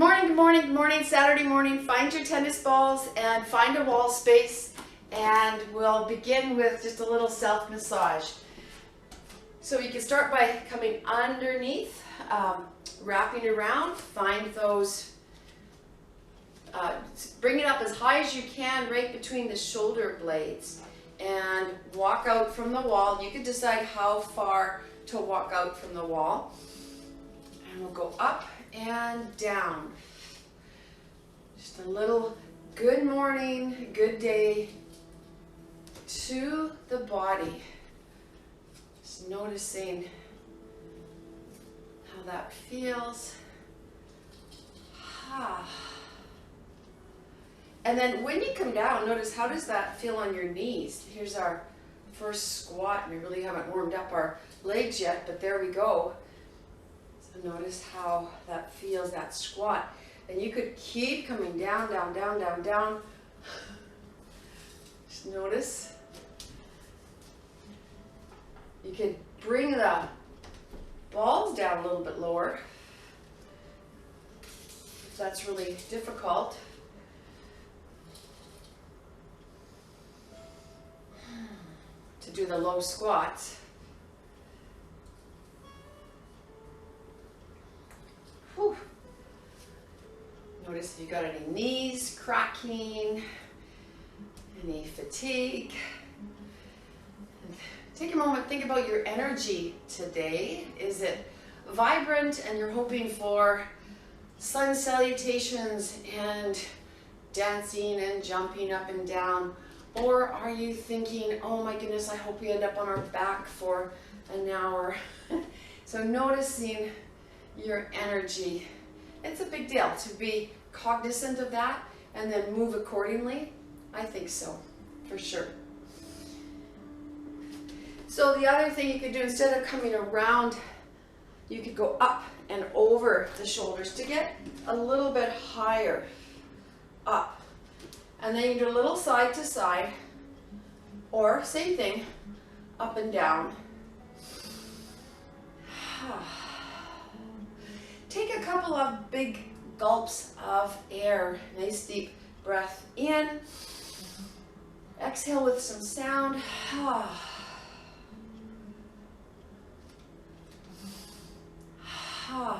morning, good morning, good morning, Saturday morning. Find your tennis balls and find a wall space, and we'll begin with just a little self-massage. So you can start by coming underneath, wrapping around, find those, bring it up as high as you can right between the shoulder blades and walk out from the wall. You can decide how far to walk out from the wall. And we'll go up and down. Just a little good morning, good day to the body. Just noticing how that feels. And then when you come down, notice how does that feel on your knees? Here's our first squat. We really haven't warmed up our legs yet, but there we go. So notice how that feels, that squat. And you could keep coming down, down, down, down, down. Just notice. You could bring the balls down a little bit lower if that's really difficult. To do the low squats. Whew. Notice if you got any knees cracking, any fatigue. And take a moment, think about your energy today. Is it vibrant and you're hoping for sun salutations and dancing and jumping up and down? Or are you thinking, oh my goodness, I hope we end up on our back for an hour? So noticing your energy. It's a big deal to be cognizant of that and then move accordingly. I think so, for sure. So the other thing you could do, instead of coming around, you could go up and over the shoulders to get a little bit higher up. And then you do a little side to side, or same thing, up and down. Take a couple of big gulps of air. Nice deep breath in. Exhale with some sound. A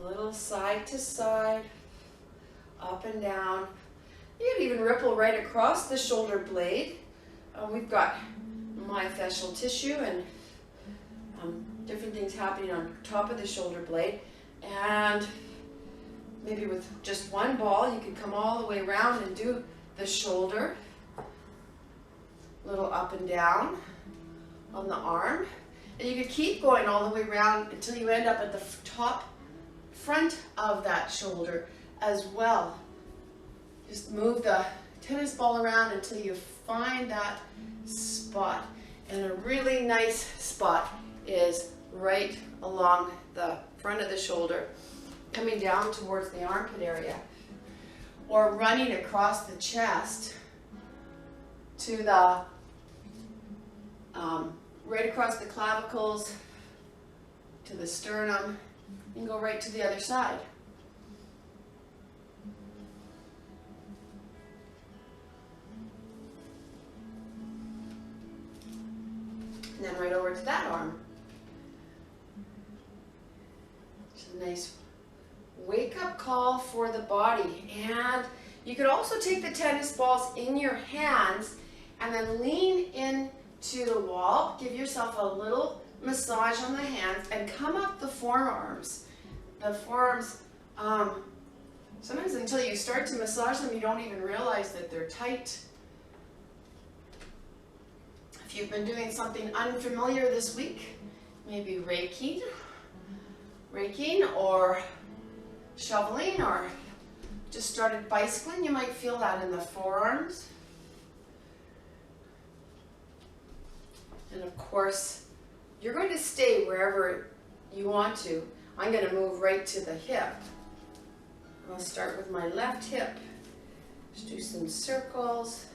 little side to side. Up and down. You can even ripple right across the shoulder blade. We've got myofascial tissue and different things happening on top of the shoulder blade. And maybe with just one ball, you can come all the way around and do the shoulder. A little up and down on the arm. And you could keep going all the way around until you end up at the top front of that shoulder as well. Just move the tennis ball around until you find that spot. And a really nice spot is right along the front of the shoulder, coming down towards the armpit area, or running across the chest to the, right across the clavicles to the sternum, and go right to the other side. And then right over to that arm. It's a nice wake-up call for the body. And you could also take the tennis balls in your hands and then lean into the wall. Give yourself a little massage on the hands and come up the forearms. The forearms, sometimes until you start to massage them, you don't even realize that they're tight. If you've been doing something unfamiliar this week, maybe raking or shoveling, or just started bicycling, you might feel that in the forearms. And of course, you're going to stay wherever you want to. I'm going to move right to the hip. I'll start with my left hip. Just do some circles.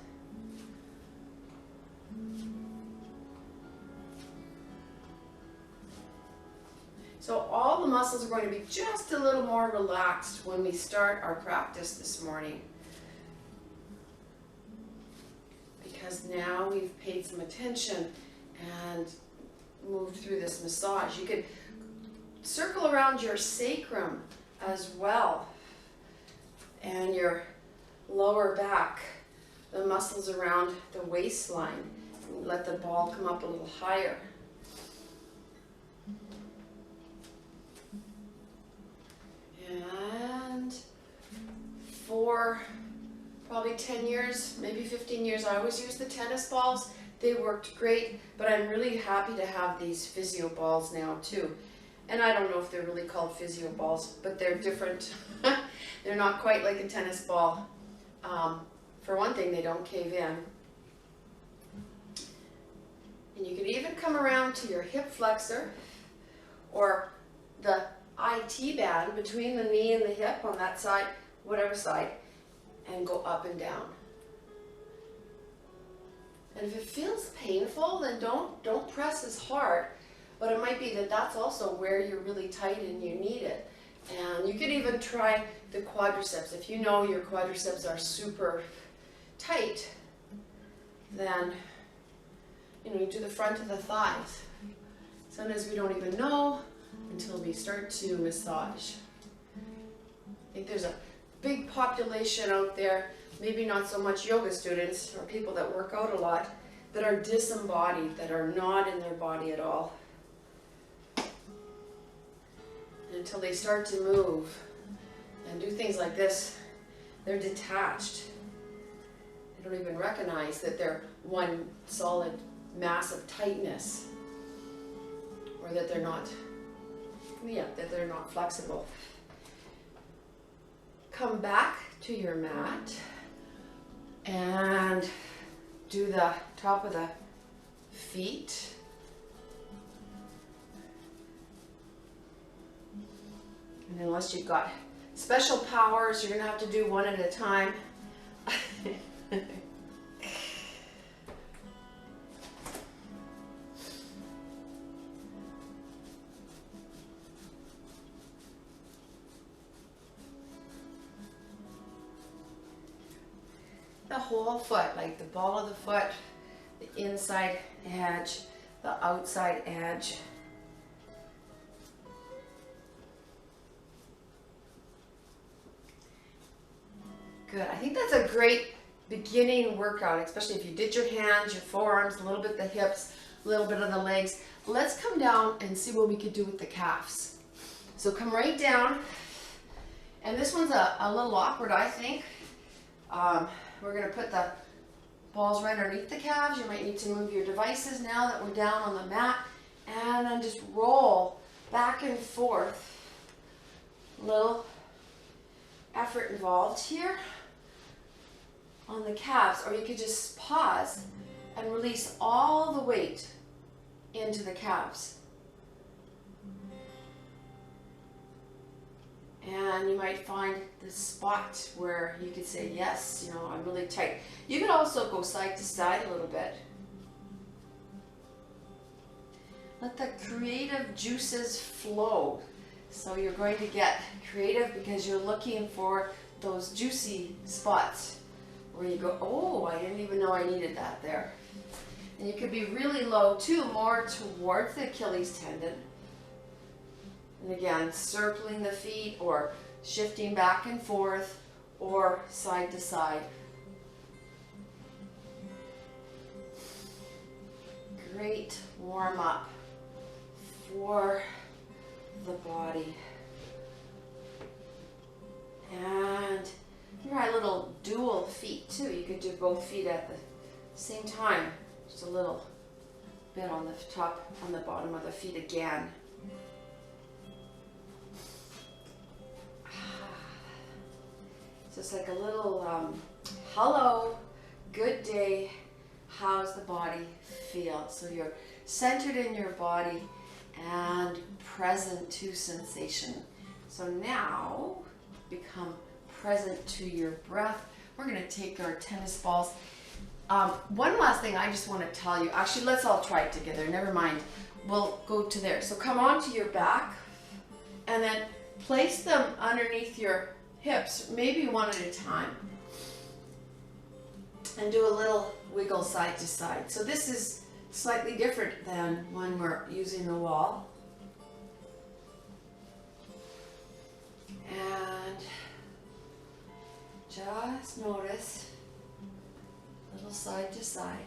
So all the muscles are going to be just a little more relaxed when we start our practice this morning. Because now we've paid some attention and moved through this massage. You could circle around your sacrum as well and your lower back, the muscles around the waistline. Let the ball come up a little higher. And for probably 10 years, maybe 15 years, I always used the tennis balls. They worked great, but I'm really happy to have these physio balls now too. And I don't know if they're really called physio balls, but they're different. They're not quite like a tennis ball. For one thing, they don't cave in. And you could even come around to your hip flexor or the IT band between the knee and the hip on that side, whatever side, and go up and down. And if it feels painful, then don't press as hard, but it might be that that's also where you're really tight and you need it. And you could even try the quadriceps. If you know your quadriceps are super tight, then you do the front of the thighs. Sometimes we don't even know until we start to massage. I think there's a big population out there, maybe not so much yoga students or people that work out a lot, that are disembodied, that are not in their body at all. And until they start to move and do things like this, they're detached. They don't even recognize that they're one solid mass of tightness, or that they're not, that they're not flexible. Come back to your mat and do the top of the feet. And unless you've got special powers, you're going to have to do one at a time. The whole foot, like the ball of the foot, the inside edge, the outside edge. Good. I think that's a great beginning workout, especially if you did your hands, your forearms, a little bit the hips, a little bit of the legs. Let's come down and see what we could do with the calves. So come right down. And this one's a little awkward, I think. We're going to put the balls right underneath the calves. You might need to move your devices now that we're down on the mat. And then just roll back and forth. A little effort involved here on the calves. Or you could just pause and release all the weight into the calves. And you might find the spot where you could say, yes, I'm really tight. You could also go side to side a little bit. Let the creative juices flow. So you're going to get creative because you're looking for those juicy spots where you go, oh, I didn't even know I needed that there. And you could be really low too, more towards the Achilles tendon. And again, circling the feet or shifting back and forth or side to side. Great warm up for the body. And try a little dual feet too. You could do both feet at the same time. Just a little bit on the top, on the bottom of the feet again. So it's like a little, hello, good day, how's the body feel? So you're centered in your body and present to sensation. So now become present to your breath. We're going to take our tennis balls. One last thing I just want to tell you. Actually, let's all try it together. Never mind. We'll go to there. So come onto your back. And then place them underneath your hips, maybe one at a time. And do a little wiggle side to side. So this is slightly different than when we're using the wall. And just notice a little side to side.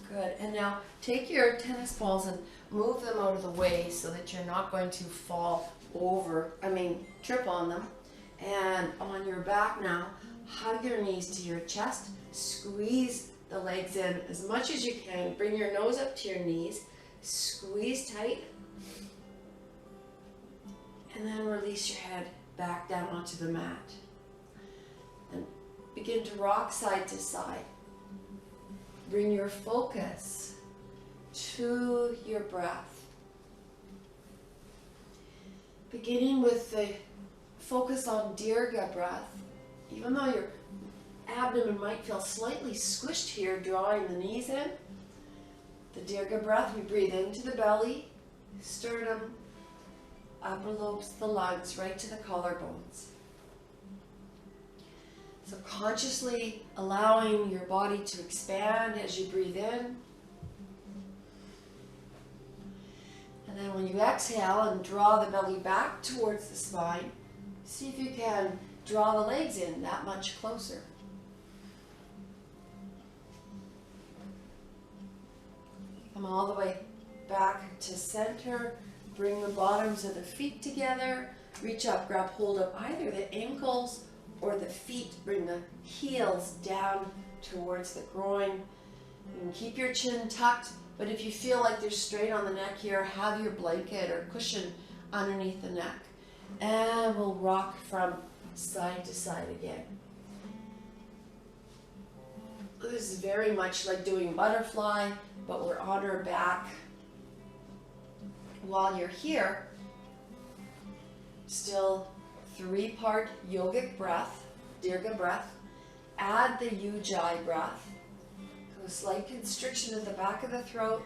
Good. And now take your tennis balls and move them out of the way so that you're not going to fall over, trip on them. And on your back now, hug your knees to your chest, squeeze the legs in as much as you can. Bring your nose up to your knees, squeeze tight, and then release your head back down onto the mat. And begin to rock side to side. Bring your focus to your breath. Beginning with the focus on Dirga breath. Even though your abdomen might feel slightly squished here, drawing the knees in. The Dirga breath, we breathe into the belly, sternum, upper lobes, the lungs, right to the collarbones. So consciously allowing your body to expand as you breathe in. And then when you exhale and draw the belly back towards the spine, see if you can draw the legs in that much closer. Come all the way back to center. Bring the bottoms of the feet together. Reach up, grab hold of either the ankles or the feet. Bring the heels down towards the groin. You can keep your chin tucked, but if you feel like you're straight on the neck here, have your blanket or cushion underneath the neck. And we'll rock from side to side again. This is very much like doing butterfly, but we're on our back. While you're here, still 3-part yogic breath, Dirga breath. Add the Ujjayi breath. So a slight constriction at the back of the throat.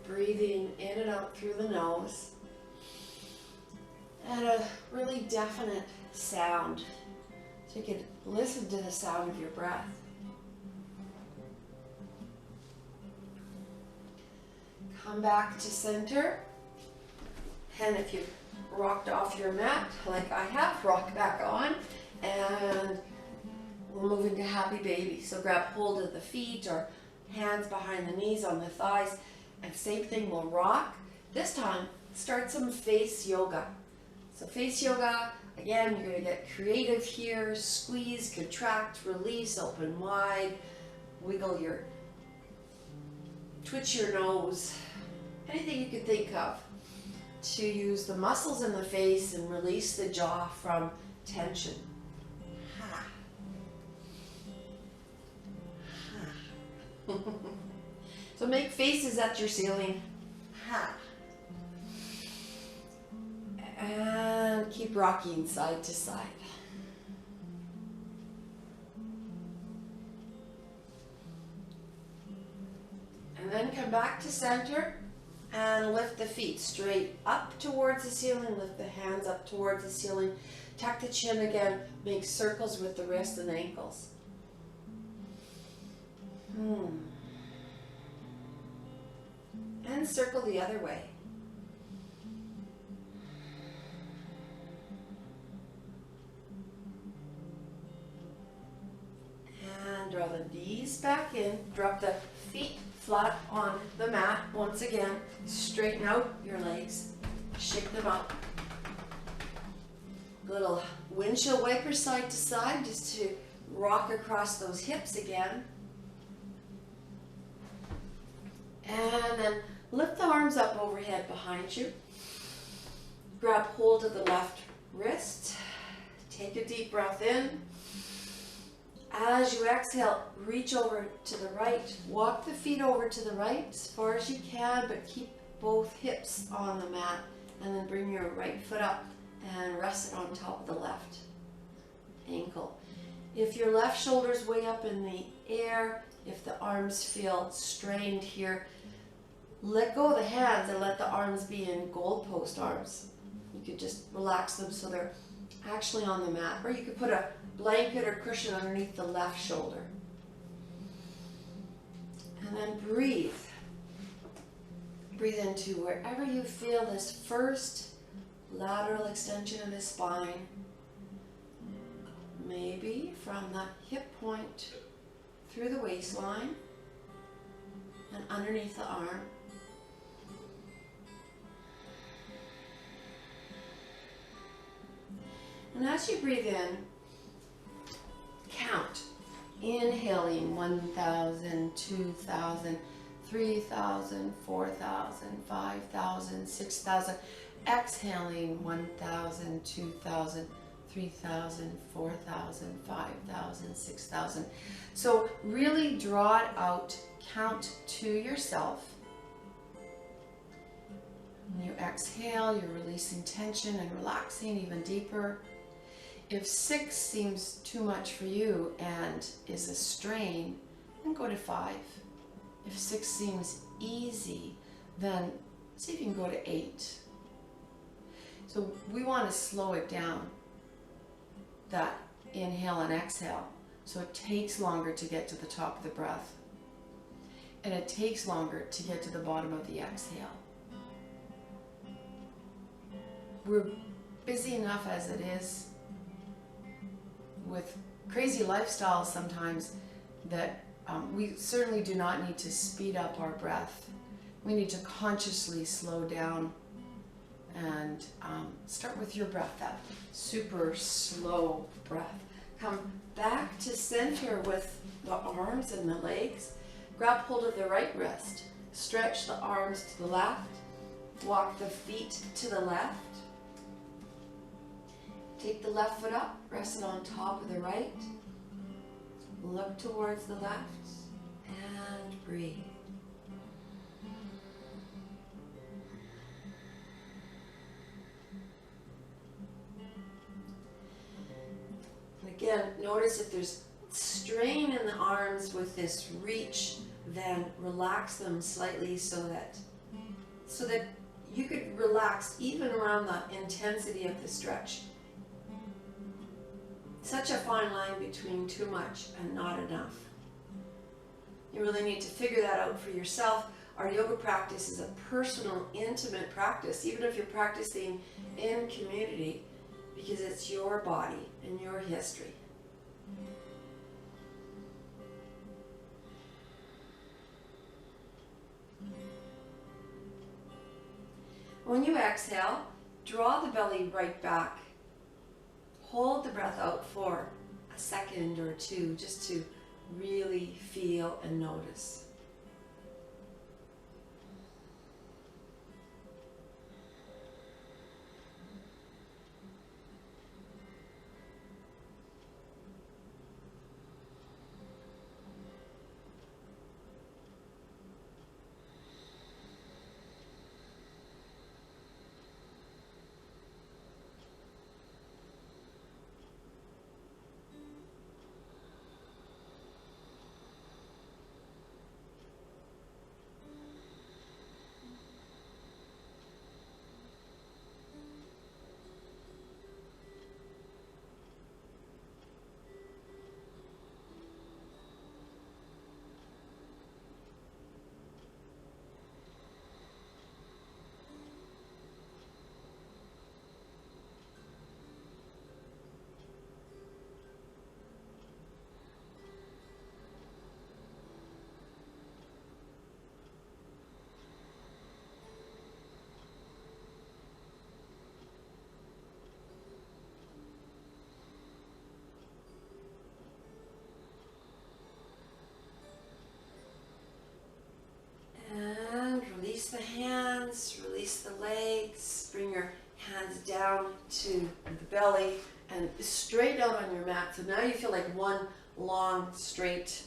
Breathing in and out through the nose. And a really definite sound. So you can listen to the sound of your breath. Come back to center. And if you've rocked off your mat, like I have, rock back on. And we'll move into happy baby. So grab hold of the feet or hands behind the knees on the thighs. And same thing, we'll rock. This time, start some face yoga. So face yoga, again, you're going to get creative here. Squeeze, contract, release, open wide. Wiggle your, twitch your nose. Anything you can think of to use the muscles in the face and release the jaw from tension. Ha. Ha. So make faces at your ceiling. Ha. And keep rocking side to side. And then come back to center and lift the feet straight up towards the ceiling. Lift the hands up towards the ceiling. Tuck the chin again. Make circles with the wrists and ankles. And circle the other way. And draw the knees back in. Drop the feet flat on the mat. Once again, straighten out your legs. Shake them up. Little windshield wiper side to side just to rock across those hips again. And then lift the arms up overhead behind you. Grab hold of the left wrist. Take a deep breath in. As you exhale, reach over to the right. Walk the feet over to the right as far as you can, but keep both hips on the mat, and then bring your right foot up and rest it on top of the left ankle. If your left shoulder's way up in the air, if the arms feel strained here, let go of the hands and let the arms be in goalpost arms. You could just relax them so they're actually on the mat, or you could put a blanket or cushion underneath the left shoulder. And then breathe. Breathe into wherever you feel this first lateral extension of the spine. Maybe from the hip point through the waistline and underneath the arm. And as you breathe in, count. Inhaling 1,000, 2,000, 3,000, 4,000, 5,000, 6,000. Exhaling 1,000, 2,000, 3,000, 4,000, 5,000, 6,000. So really draw it out, count to yourself. When you exhale, you're releasing tension and relaxing even deeper. If 6 seems too much for you and is a strain, then go to 5. If 6 seems easy, then see if you can go to 8. So we want to slow it down, that inhale and exhale, so it takes longer to get to the top of the breath, and it takes longer to get to the bottom of the exhale. We're busy enough as it is, with crazy lifestyles sometimes, that we certainly do not need to speed up our breath. We need to consciously slow down and start with your breath, that super slow breath. Come back to center with the arms and the legs. Grab hold of the right wrist. Stretch the arms to the left. Walk the feet to the left. Take the left foot up, rest it on top of the right. Look towards the left and breathe. And again, notice if there's strain in the arms with this reach, then relax them slightly so that you could relax even around the intensity of the stretch. Such a fine line between too much and not enough. You really need to figure that out for yourself. Our yoga practice is a personal, intimate practice, even if you're practicing in community, because it's your body and your history. When you exhale, draw the belly right back. Hold the breath out for a second or two, just to really feel and notice. Release the hands, release the legs, bring your hands down to the belly and straight out on your mat. So now you feel like one long, straight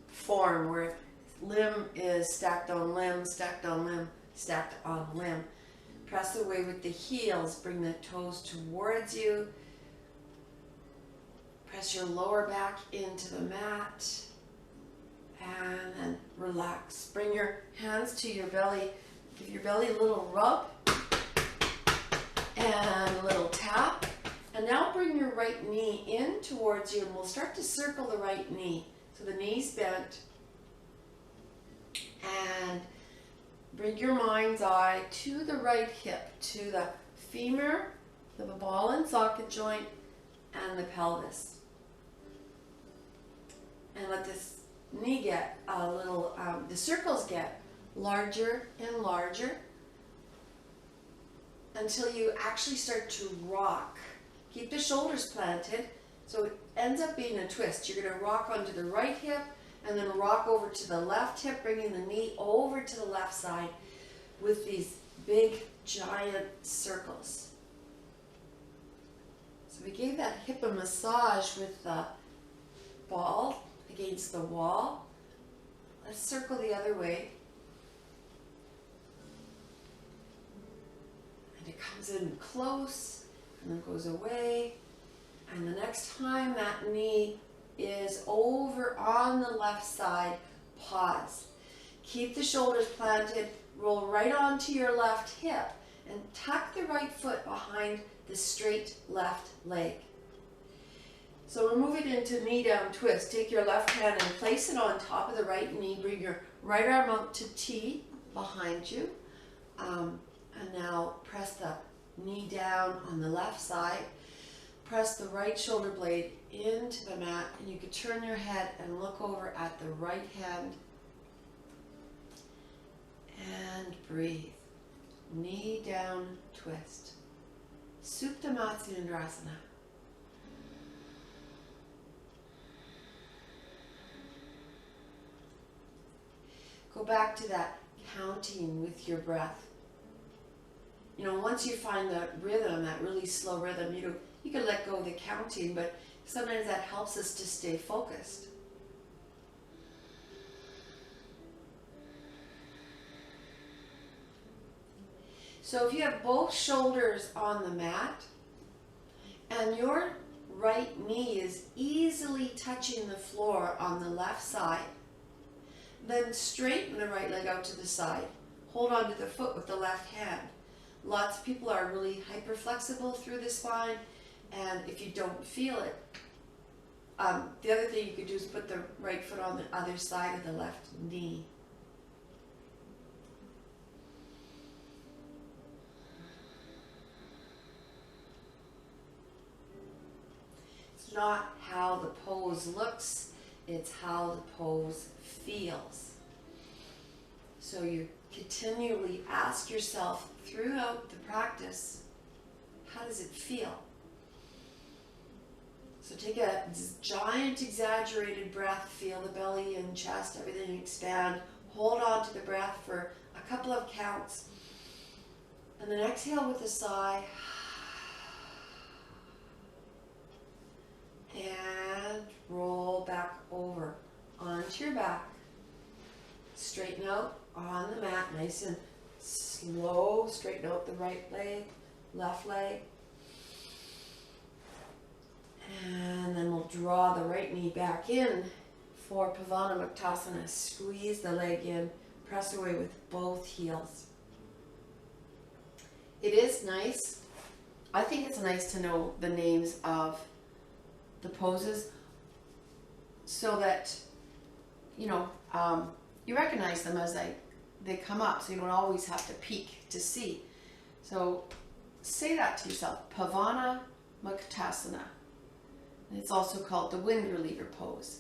form where limb is stacked on limb, stacked on limb, stacked on limb. Press away with the heels, bring the toes towards you. Press your lower back into the mat. And then relax. Bring your hands to your belly. Give your belly a little rub and a little tap. And now bring your right knee in towards you, and we'll start to circle the right knee. So the knee's bent. And bring your mind's eye to the right hip, to the femur, the ball and socket joint, and the pelvis. And let this knee get a little, the circles get larger and larger until you actually start to rock. Keep the shoulders planted, so it ends up being a twist. You're going to rock onto the right hip and then rock over to the left hip, bringing the knee over to the left side with these big, giant circles. So we gave that hip a massage with the ball against the wall. Let's circle the other way. And it comes in close and then goes away. And the next time that knee is over on the left side, pause. Keep the shoulders planted, roll right onto your left hip, and tuck the right foot behind the straight left leg. So we're moving into knee down twist. Take your left hand and place it on top of the right knee. Bring your right arm up to T behind you. And now press the knee down on the left side. Press the right shoulder blade into the mat, and you could turn your head and look over at the right hand. And breathe. Knee down twist. Supta Matsyendrasana. Go back to that counting with your breath. You know, once you find the rhythm, that really slow rhythm, you can let go of the counting, but sometimes that helps us to stay focused. So if you have both shoulders on the mat and your right knee is easily touching the floor on the left side, then straighten the right leg out to the side. Hold on to the foot with the left hand. Lots of people are really hyperflexible through the spine, and if you don't feel it, the other thing you could do is put the right foot on the other side of the left knee. It's not how the pose looks, it's how the pose feels. So you continually ask yourself throughout the practice, how does it feel? So take a giant exaggerated breath, feel the belly and chest, everything expand. Hold on to the breath for a couple of counts. And then exhale with a sigh. And roll back over onto your back. Straighten out on the mat, nice and slow. Straighten out the right leg, left leg. And then we'll draw the right knee back in for pavana muktasana. Squeeze the leg in, press away with both heels. It is nice. I think it's nice to know the names of the poses so that, you know, you recognize them as they come up, so you don't always have to peek to see. So say that to yourself, pavana muktasana. And it's also called the wind reliever pose.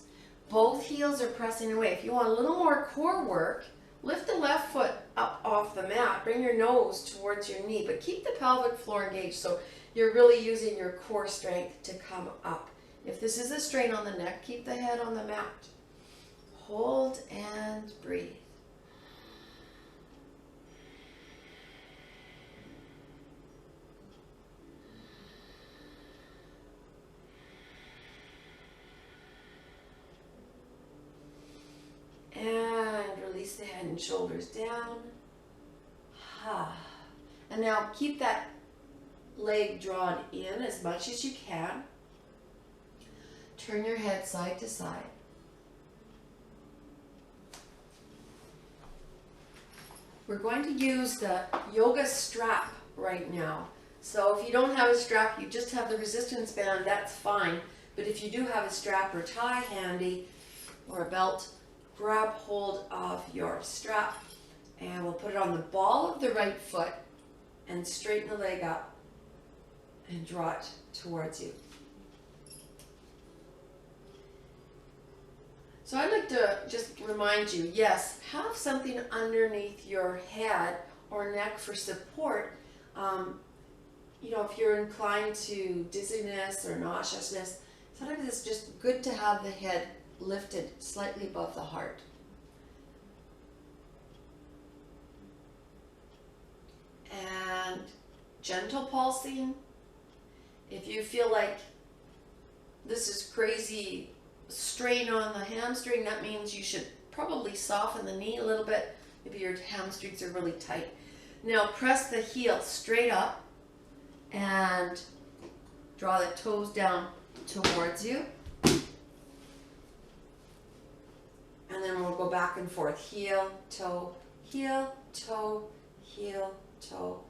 Both heels are pressing away. If you want a little more core work, lift the left foot up off the mat, bring your nose towards your knee, but keep the pelvic floor engaged, so you're really using your core strength to come up. If this is a strain on the neck, keep the head on the mat. Hold and breathe. And and shoulders down. And now keep that leg drawn in as much as you can. Turn your head side to side. We're going to use the yoga strap right now. So if you don't have a strap, you just have the resistance band, that's fine. But if you do have a strap or tie handy or a belt, grab hold of your strap and we'll put it on the ball of the right foot and straighten the leg up and draw it towards you. So I'd like to just remind you, yes, have something underneath your head or neck for support. You know, if you're inclined to dizziness or nauseousness, sometimes it's just good to have the head lifted slightly above the heart. And gentle pulsing. If you feel like this is crazy strain on the hamstring, that means you should probably soften the knee a little bit. Maybe your hamstrings are really tight. Now press the heel straight up and draw the toes down towards you. And then we'll go back and forth. Heel, toe, heel, toe, heel, toe,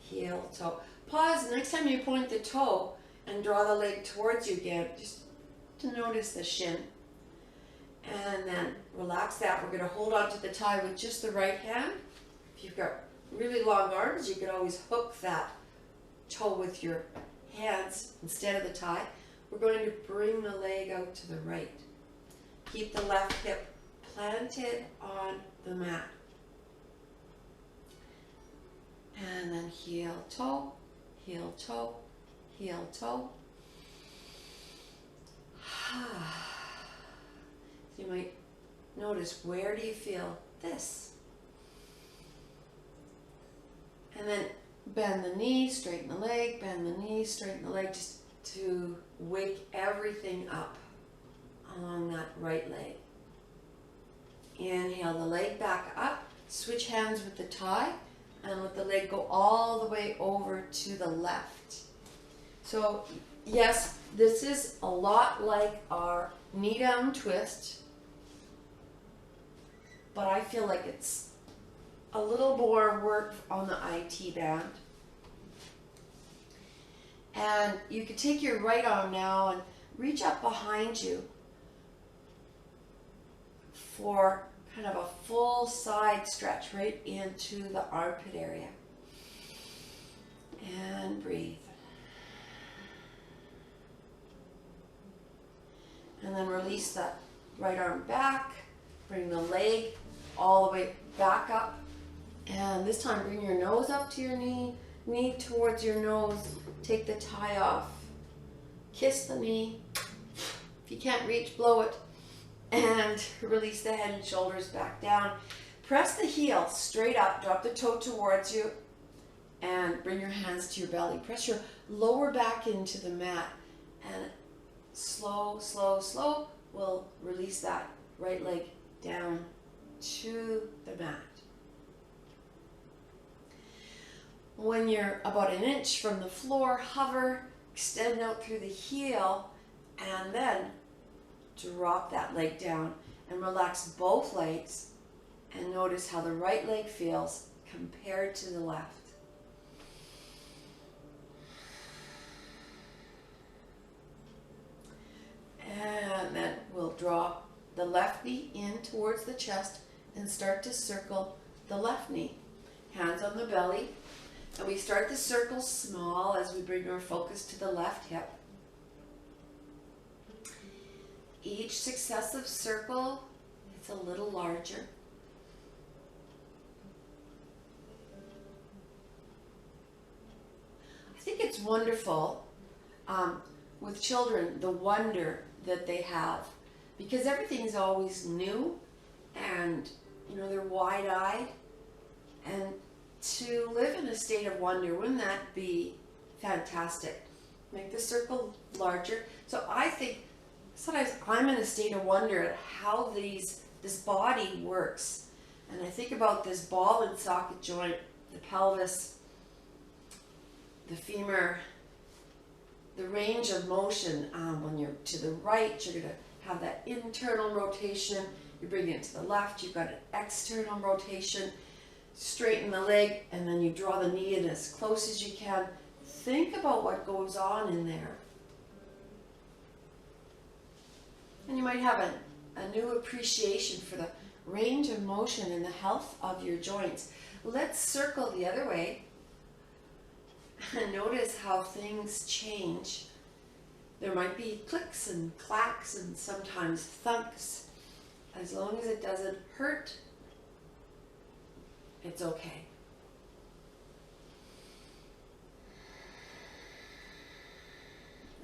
heel, toe. Pause next time you point the toe and draw the leg towards you again, just to notice the shin. And then relax that. We're going to hold on to the tie with just the right hand. If you've got really long arms, you can always hook that toe with your hands instead of the tie. We're going to bring the leg out to the right. Keep the left hip planted on the mat. And then heel, toe, heel, toe, heel, toe. So you might notice, where do you feel this? And then bend the knee, straighten the leg, bend the knee, straighten the leg, just to wake everything up along that right leg. Inhale the leg back up, switch hands with the tie, and let the leg go all the way over to the left. So yes, this is a lot like our knee down twist, but I feel like it's a little more work on the IT band. And you can take your right arm now and reach up behind you for kind of a full side stretch right into the armpit area. And breathe. And then release that right arm back. Bring the leg all the way back up. And this time bring your nose up to your knee towards your nose. Take the tie off. Kiss the knee. If you can't reach, blow it. And release the head and shoulders back down. Press the heel straight up. Drop the toe towards you. And bring your hands to your belly. Press your lower back into the mat. And slow, slow, slow, we'll release that right leg down to the mat. When you're about an inch from the floor, hover, extend out through the heel, and then drop that leg down and relax both legs and notice how the right leg feels compared to the left. And then we'll draw the left knee in towards the chest and start to circle the left knee. Hands on the belly. And we start the circle small as we bring our focus to the left hip. Each successive circle, it's a little larger. I think it's wonderful with children, the wonder that they have, because everything's always new and, you know, they're wide-eyed, and to live in a state of wonder, wouldn't that be fantastic? Make the circle larger. So I think sometimes I'm in a state of wonder at how this body works. And I think about this ball and socket joint, the pelvis, the femur, the range of motion. When you're to the right, you're going to have that internal rotation. You bring it to the left, you've got an external rotation. Straighten the leg, and then you draw the knee in as close as you can. Think about what goes on in there. And you might have a new appreciation for the range of motion and the health of your joints. Let's circle the other way and notice how things change. There might be clicks and clacks and sometimes thunks. As long as it doesn't hurt, it's okay.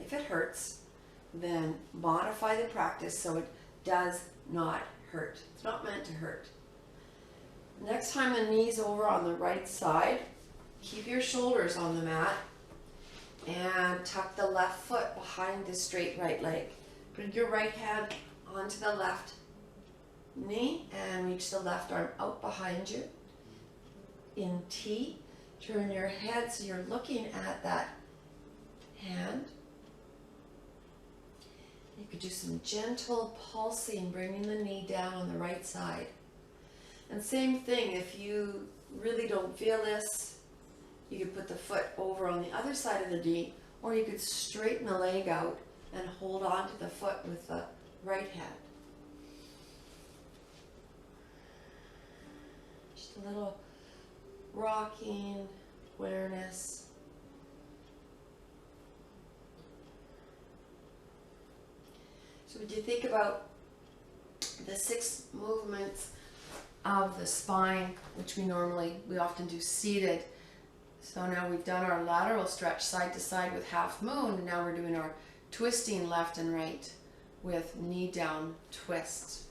If it hurts, then modify the practice so it does not hurt. It's not meant to hurt. Next time the knee's over on the right side, keep your shoulders on the mat and tuck the left foot behind the straight right leg. Bring your right hand onto the left knee and reach the left arm out behind you. In T, turn your head so you're looking at that hand. You could do some gentle pulsing, bringing the knee down on the right side. And same thing, if you really don't feel this, you could put the foot over on the other side of the knee, or you could straighten the leg out and hold on to the foot with the right hand. Just a little rocking awareness. So would you think about the 6 movements of the spine, which we often do seated. So now we've done our lateral stretch side to side with half moon, and now we're doing our twisting left and right with knee down twist.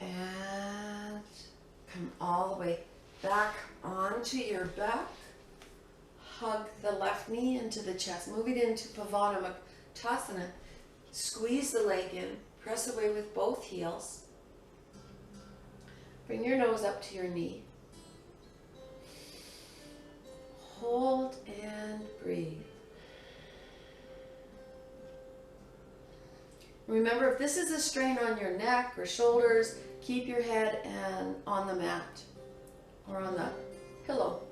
And come all the way back onto your back. Hug the left knee into the chest. Move it into pavana, muktasana. Squeeze the leg in. Press away with both heels. Bring your nose up to your knee. Hold and breathe. Remember, if this is a strain on your neck or shoulders, keep your head on the mat or on the pillow.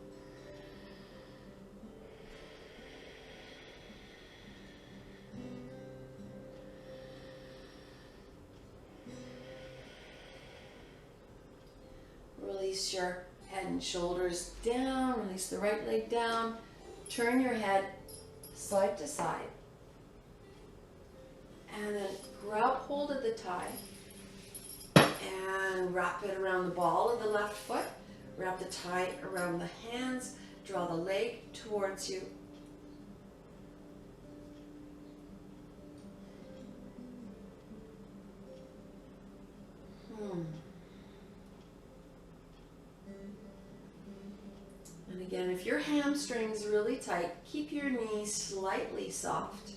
Release your head and shoulders down. Release the right leg down. Turn your head side to side. And then grab hold of the tie and wrap it around the ball of the left foot. Wrap the tie around the hands. Draw the leg towards you. And again, if your hamstring's really tight, keep your knees slightly soft.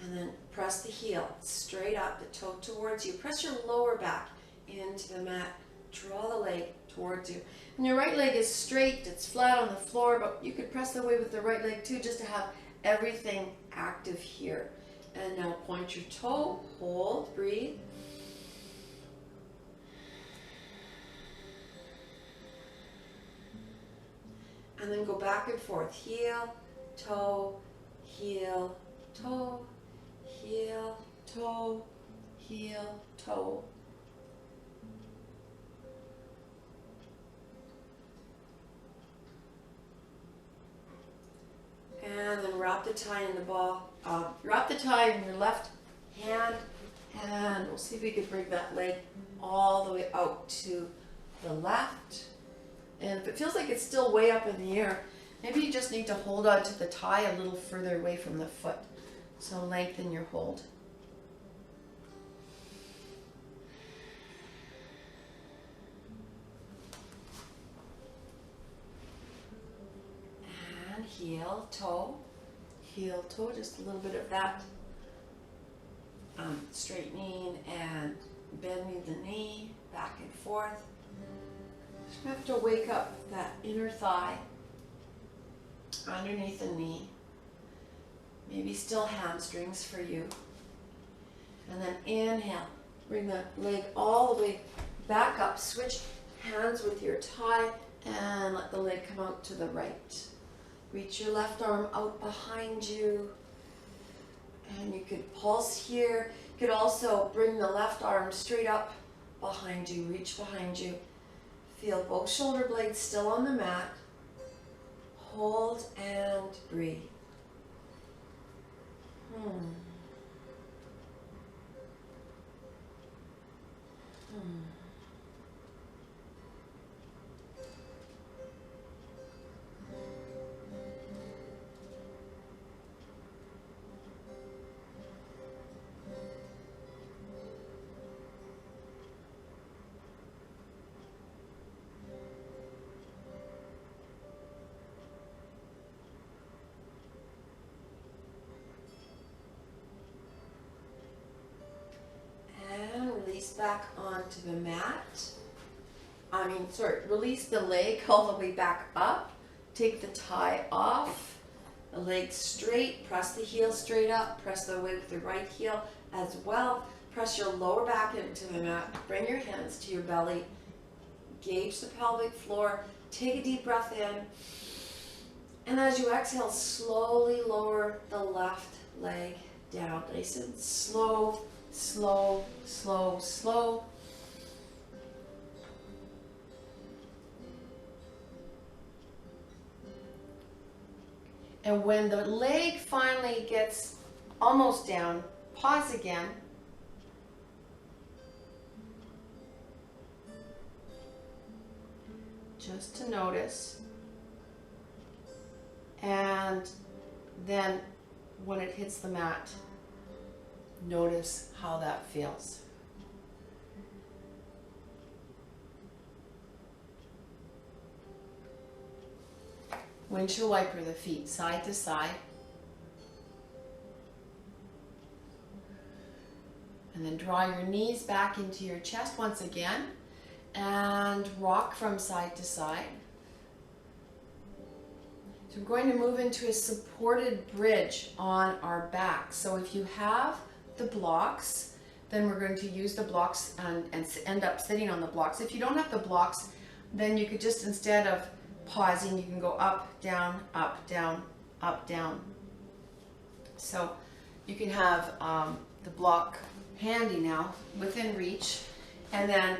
And then press the heel straight up, the toe towards you. Press your lower back into the mat. Draw the leg towards you. And your right leg is straight, it's flat on the floor, but you could press away with the right leg too, just to have everything active here. And now point your toe, hold, breathe. And then go back and forth. Heel, toe, heel, toe, heel, toe, heel, toe. And then wrap the tie in the ball. Wrap the tie in your left hand, and we'll see if we can bring that leg all the way out to the left. And if it feels like it's still way up in the air, maybe you just need to hold on to the tie a little further away from the foot. So lengthen your hold. And heel, toe, just a little bit of that straightening and bending the knee back and forth. Just have to wake up that inner thigh underneath the knee. Maybe still hamstrings for you. And then inhale. Bring the leg all the way back up. Switch hands with your tie and let the leg come out to the right. Reach your left arm out behind you. And you could pulse here. You could also bring the left arm straight up behind you. Reach behind you. Feel both shoulder blades still on the mat. Hold and breathe. Release back onto the mat. Release the leg all the way back up. Take the tie off. The leg straight. Press the heel straight up. Press the weight with the right heel as well. Press your lower back into the mat. Bring your hands to your belly. Gauge the pelvic floor. Take a deep breath in. And as you exhale, slowly lower the left leg down. Nice and slow. Slow, slow, slow. And when the leg finally gets almost down, pause again. Just to notice. And then when it hits the mat, notice how that feels. Windshield wiper the feet side to side. And then draw your knees back into your chest once again and rock from side to side. So we're going to move into a supported bridge on our back. So if you have the blocks, then we're going to use the blocks and end up sitting on the blocks. If you don't have the blocks, then you could just, instead of pausing, you can go up, down, up, down, up, down. So you can have the block handy now, within reach. And then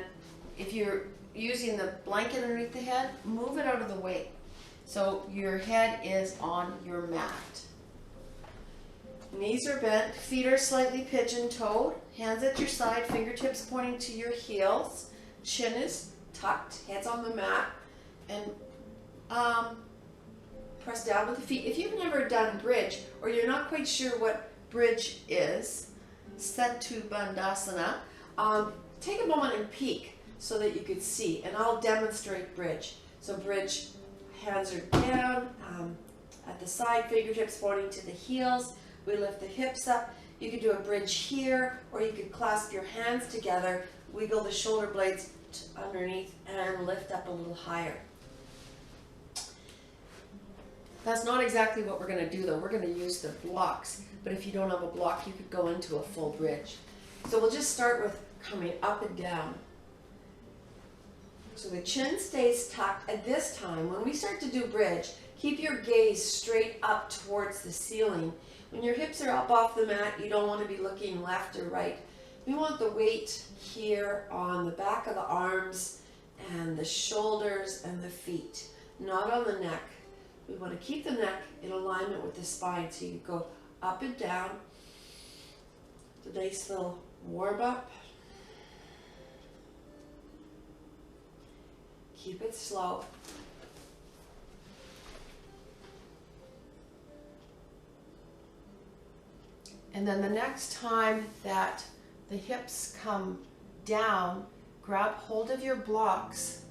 if you're using the blanket underneath the head, move it out of the way. So your head is on your mat. Knees are bent, feet are slightly pigeon-toed, hands at your side, fingertips pointing to your heels, chin is tucked, head's on the mat, and press down with the feet. If you've never done bridge, or you're not quite sure what bridge is, Setu Bandhasana, take a moment and peek so that you could see, and I'll demonstrate bridge. So bridge, hands are down, at the side, fingertips pointing to the heels. We lift the hips up. You could do a bridge here, or you could clasp your hands together, wiggle the shoulder blades underneath, and lift up a little higher. That's not exactly what we're going to do though. We're going to use the blocks, but if you don't have a block, you could go into a full bridge. So we'll just start with coming up and down. So the chin stays tucked. At this time, when we start to do bridge, keep your gaze straight up towards the ceiling. When your hips are up off the mat, you don't want to be looking left or right. We want the weight here on the back of the arms and the shoulders and the feet, not on the neck. We want to keep the neck in alignment with the spine, so you go up and down. It's a nice little warm up. Keep it slow. And then the next time that the hips come down, grab hold of your blocks,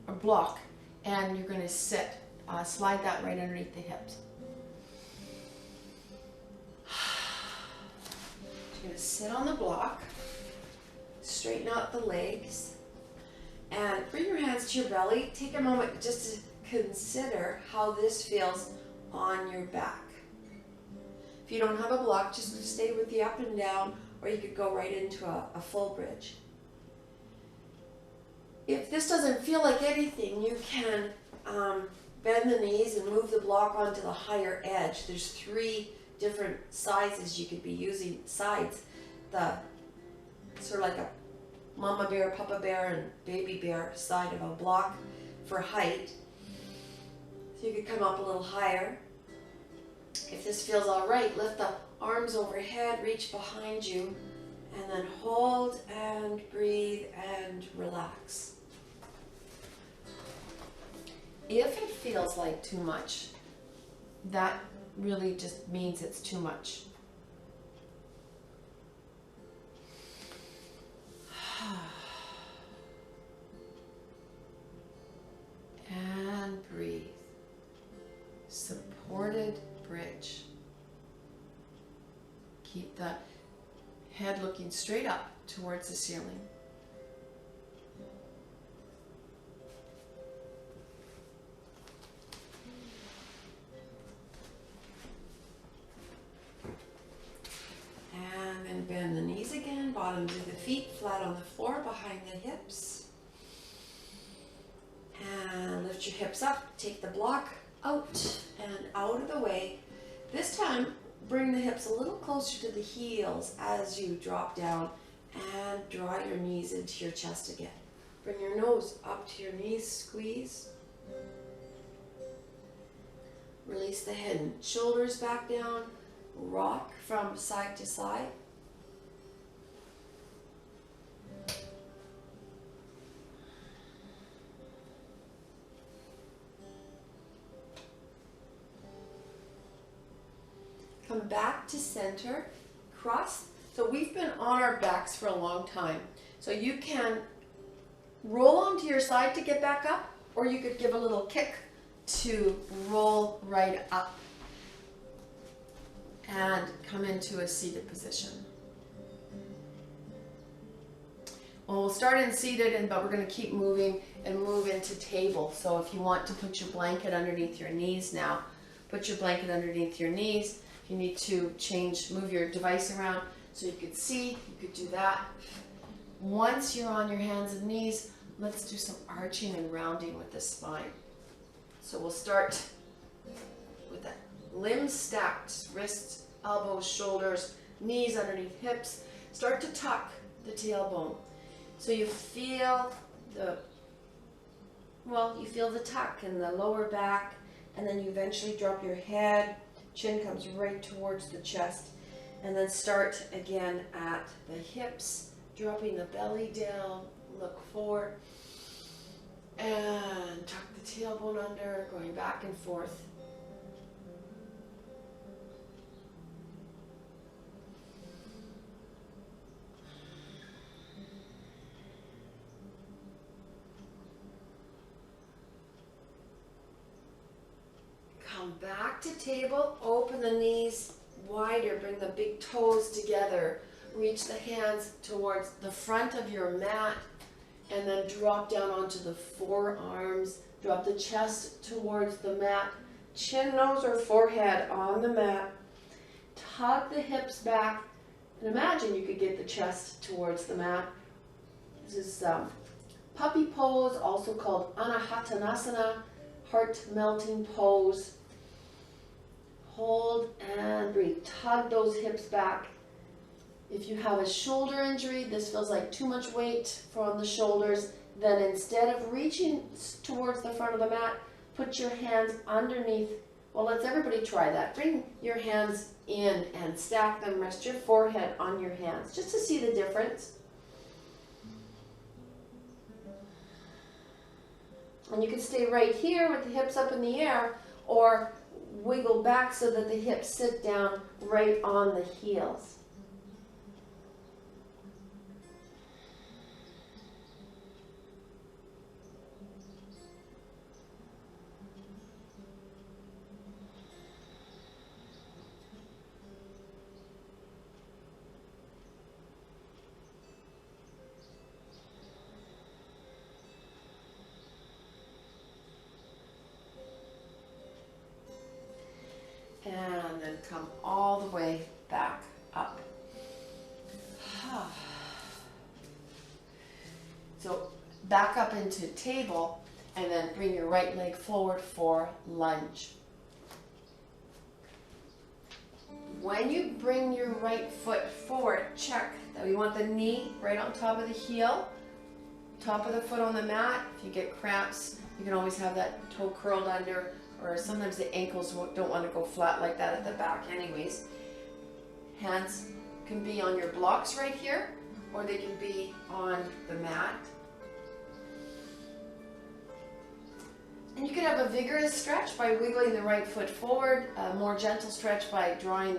or block, and you're going to sit. Slide that right underneath the hips. You're going to sit on the block, Straighten out the legs and bring your hands to your belly. Take a moment just to consider how this feels on your back. If you don't have a block, just stay with the up and down, or you could go right into a full bridge. If this doesn't feel like anything, you can bend the knees and move the block onto the higher edge. There's 3 different sizes you could be using. Sides, the sort of like a mama bear, papa bear, and baby bear side of a block for height. So you could come up a little higher. If this feels all right, lift the arms overhead, reach behind you, and then hold and breathe and relax. If it feels like too much, that really just means it's too much. And breathe. Supported bridge. Keep the head looking straight up towards the ceiling. And then bend the knees again, bottoms of the feet flat on the floor behind the hips. And lift your hips up, take the block out and out of the way. This time, bring the hips a little closer to the heels as you drop down and draw your knees into your chest again. Bring your nose up to your knees, squeeze. Release the head and shoulders back down. Rock from side to side. Come back to center, cross. So we've been on our backs for a long time. So you can roll onto your side to get back up, or you could give a little kick to roll right up and come into a seated position. Well, we'll start in seated, but we're going to keep moving and move into table. So if you want to put your blanket underneath your knees now, put your blanket underneath your knees. If you need to move your device around so you could see, you could do that. Once you're on your hands and knees, let's do some arching and rounding with the spine. So we'll start with that. Limbs stacked, wrists, elbows, shoulders, knees underneath hips. Start to tuck the tailbone. So you feel the tuck in the lower back, and then you eventually drop your head, chin comes right towards the chest, and then start again at the hips, dropping the belly down, look forward, and tuck the tailbone under, going back and forth. Come back to table, open the knees wider, bring the big toes together, reach the hands towards the front of your mat, and then drop down onto the forearms, drop the chest towards the mat, chin, nose, or forehead on the mat, tug the hips back, and imagine you could get the chest towards the mat. This is puppy pose, also called anahatanasana, heart melting pose. Hold and breathe. Tug those hips back. If you have a shoulder injury, this feels like too much weight from the shoulders, then instead of reaching towards the front of the mat, put your hands underneath. Well, let's everybody try that. Bring your hands in and stack them. Rest your forehead on your hands just to see the difference. And you can stay right here with the hips up in the air, or wiggle back so that the hips sit down right on the heels. come all the way back up. So back up into table and then bring your right leg forward for lunge. When you bring your right foot forward, check that we want the knee right on top of the heel, top of the foot on the mat. If you get cramps, you can always have that toe curled under, or sometimes the ankles don't want to go flat like that at the back anyways. Hands can be on your blocks right here, or they can be on the mat. And you can have a vigorous stretch by wiggling the right foot forward, a more gentle stretch by drawing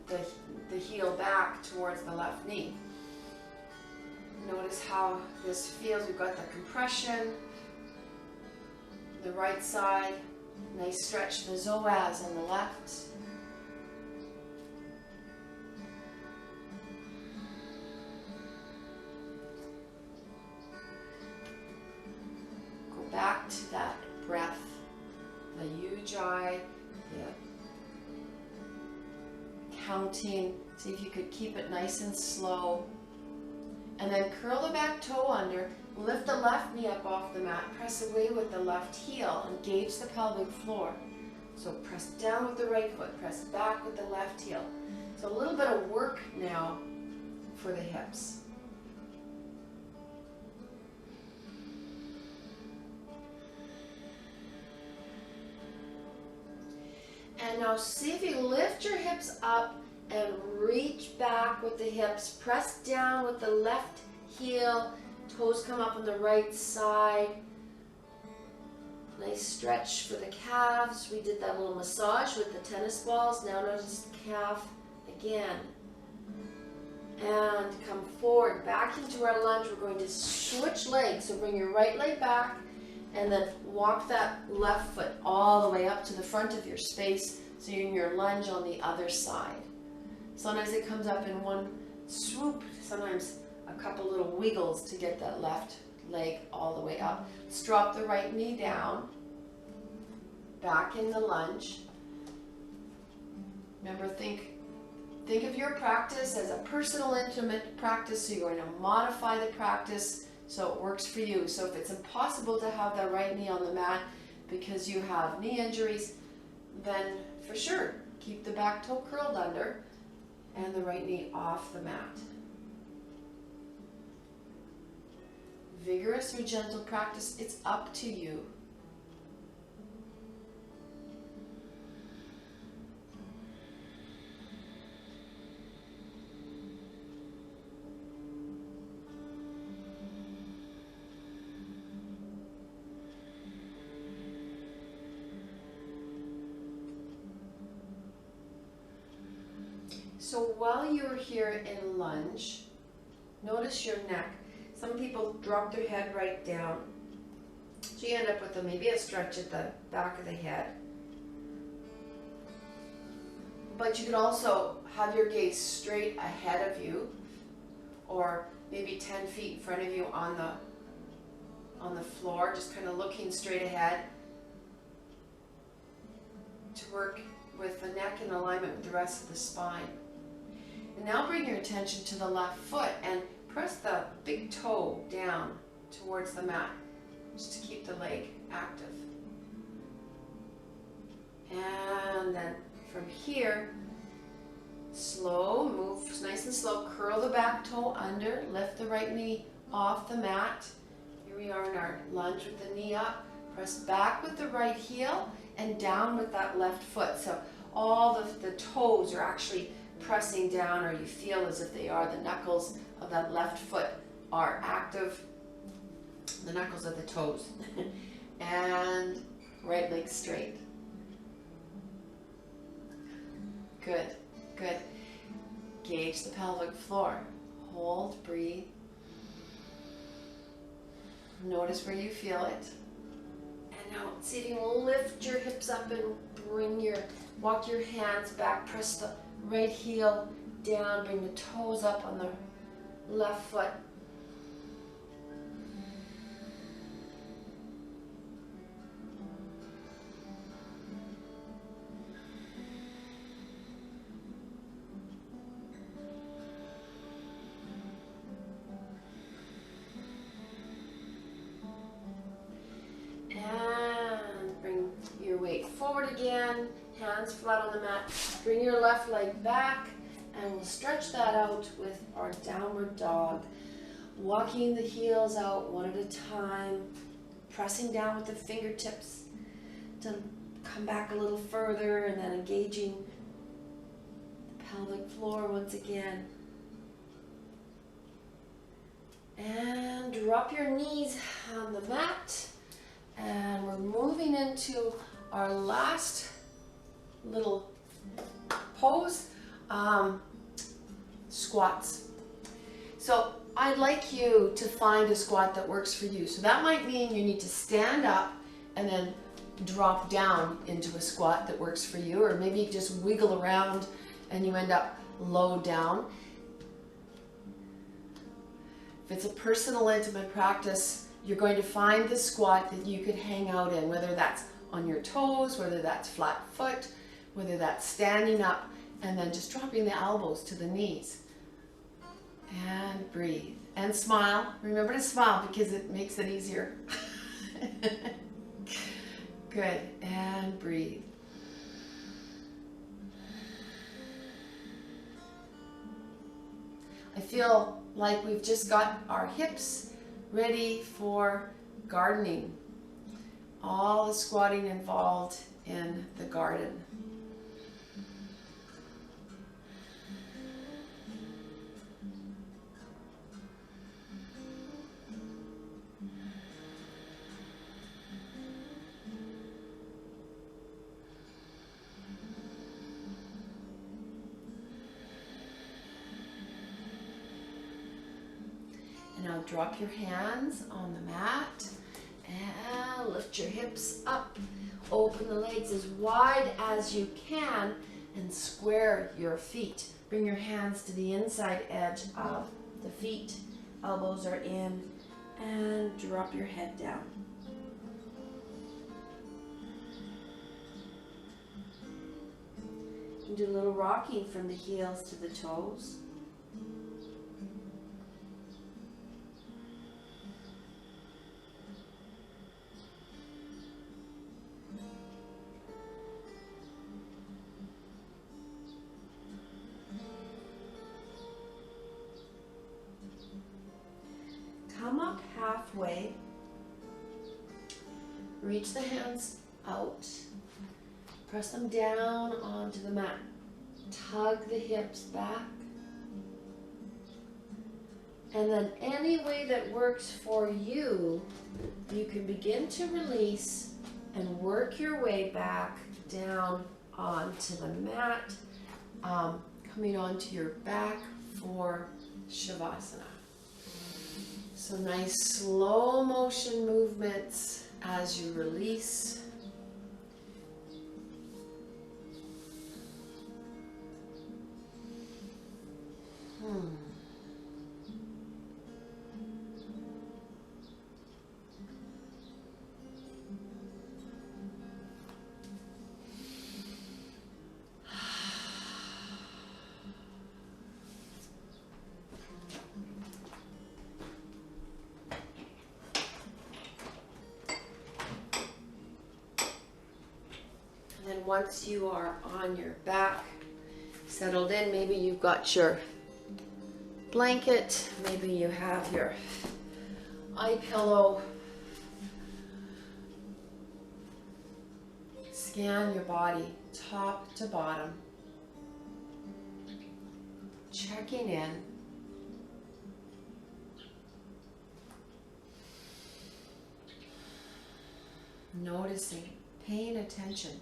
the heel back towards the left knee. Notice how this feels. We've got the compression, the right side, nice stretch, the psoas on the left. Go back to that breath, the ujjayi, counting. See if you could keep it nice and slow. And then curl the back toe under, lift the left knee up off the mat, press away with the left heel, engage the pelvic floor. So press down with the right foot, press back with the left heel. So a little bit of work now for the hips. And now see if you lift your hips up and reach back with the hips. Press down with the left heel. Toes come up on the right side. Nice stretch for the calves. We did that little massage with the tennis balls. Now notice the calf again. And come forward, back into our lunge. We're going to switch legs. So bring your right leg back and then walk that left foot all the way up to the front of your space. So you're in your lunge on the other side. Sometimes it comes up in one swoop, sometimes a couple little wiggles to get that left leg all the way up. Let's drop the right knee down, back in the lunge. Remember, think of your practice as a personal, intimate practice, so you're going to modify the practice so it works for you. So if it's impossible to have that right knee on the mat because you have knee injuries, then for sure, keep the back toe curled under and the right knee off the mat. Vigorous or gentle practice, it's up to you. So while you're here in lunge, notice your neck. Some people drop their head right down. So you end up with maybe a stretch at the back of the head. But you could also have your gaze straight ahead of you, or maybe 10 feet in front of you on the floor, just kind of looking straight ahead to work with the neck in alignment with the rest of the spine. And now bring your attention to the left foot and press the big toe down towards the mat, just to keep the leg active. And then from here, slow, move nice and slow, curl the back toe under, lift the right knee off the mat. Here we are in our lunge with the knee up. Press back with the right heel and down with that left foot. So all the toes are actually pressing down, or you feel as if they are. The knuckles of that left foot are active. The knuckles of the toes. And right leg straight. Good, good. Gauge the pelvic floor. Hold, breathe. Notice where you feel it. And now see if you can lift your hips up and walk your hands back. Press the right heel down, bring the toes up on the left foot. can, hands flat on the mat. Bring your left leg back, and we'll stretch that out with our downward dog. Walking the heels out one at a time, pressing down with the fingertips to come back a little further, and then engaging the pelvic floor once again. And drop your knees on the mat, and we're moving into our last little pose, squats. So I'd like you to find a squat that works for you. So that might mean you need to stand up and then drop down into a squat that works for you, or maybe just wiggle around and you end up low down. If it's a personal intimate practice, you're going to find the squat that you could hang out in, whether that's on your toes, whether that's flat foot, whether that's standing up and then just dropping the elbows to the knees. And breathe and smile. Remember to smile because it makes it easier. Good. And breathe. I feel like we've just got our hips ready for gardening. All the squatting involved in the garden. Now drop your hands on the mat and lift your hips up. Open the legs as wide as you can and square your feet. Bring your hands to the inside edge of the feet. Elbows are in, and drop your head down. You can do a little rocking from the heels to the toes. Come up halfway, reach the hands out, press them down onto the mat, tug the hips back, and then any way that works for you, you can begin to release and work your way back down onto the mat, coming onto your back for Shavasana. So nice slow motion movements as you release. And once you are on your back, settled in, maybe you've got your blanket, maybe you have your eye pillow. Scan your body top to bottom, checking in. Noticing, paying attention.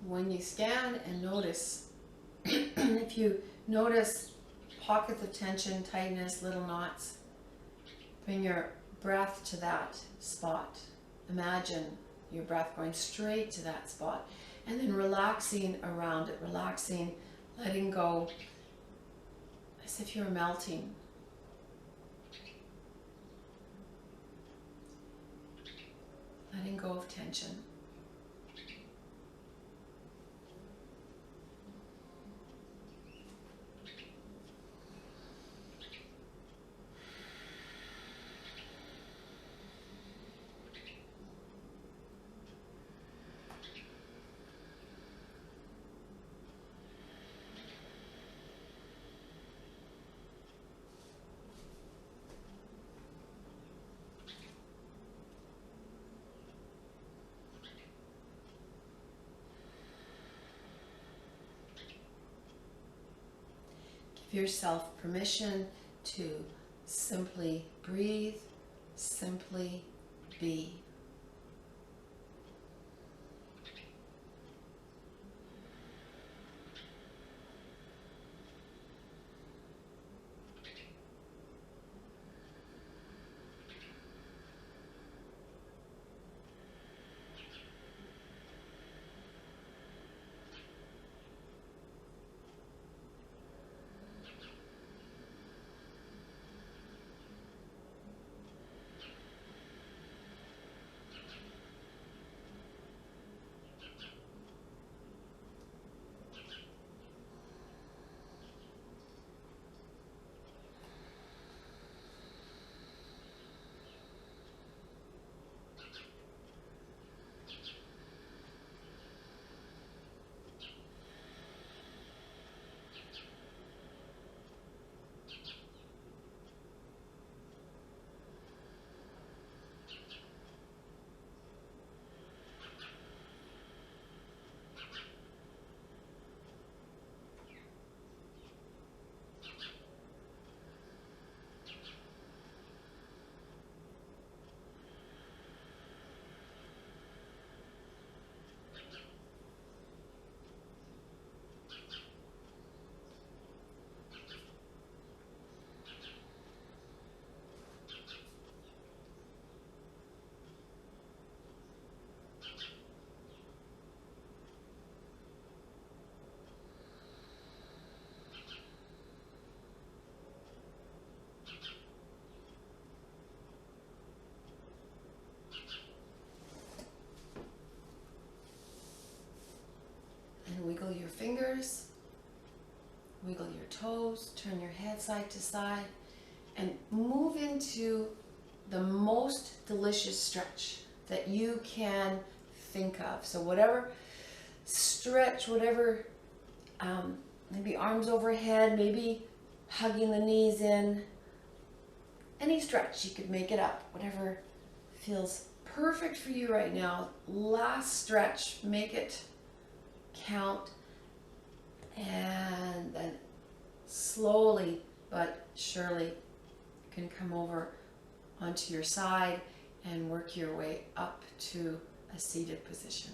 When you scan and notice, if you notice pockets of tension, tightness, little knots, bring your breath to that spot. Imagine your breath going straight to that spot, and then relaxing around it, relaxing, letting go, as if you're melting. Letting go of tension. Give yourself permission to simply breathe, simply be. And wiggle your fingers, wiggle your toes, turn your head side to side, and move into the most delicious stretch that you can think of. So whatever stretch, whatever, maybe arms overhead, maybe hugging the knees in, any stretch, you could make it up, whatever feels perfect for you right now. Last stretch, make it count, and then slowly but surely you can come over onto your side and work your way up to a seated position.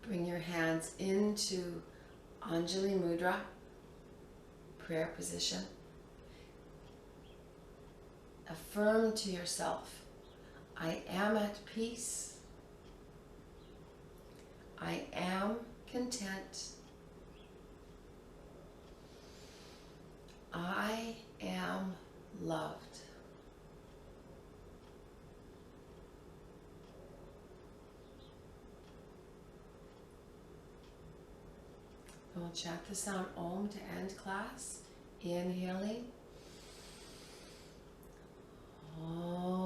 Bring your hands into Anjali Mudra, prayer position. Affirm to yourself, I am at peace. I am content. I am loved. We'll chant the sound Om to end class. Inhaling. Om.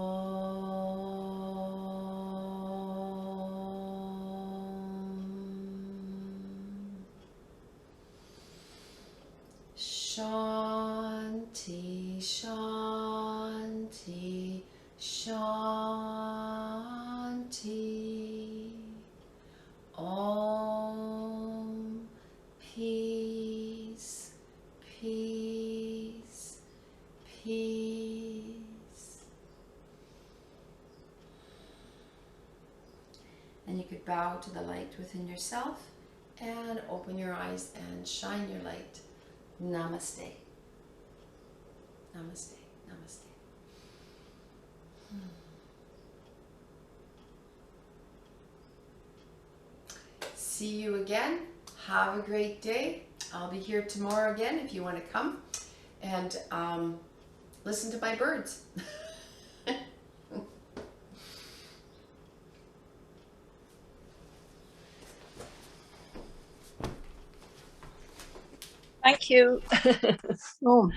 Shanti, Shanti, Shanti. Om. Peace, peace, peace. And you could bow to the light within yourself and open your eyes and shine your light. Namaste. Namaste. Namaste. See you again. Have a great day. I'll be here tomorrow again if you want to come and listen to my birds. Thank you. Oh.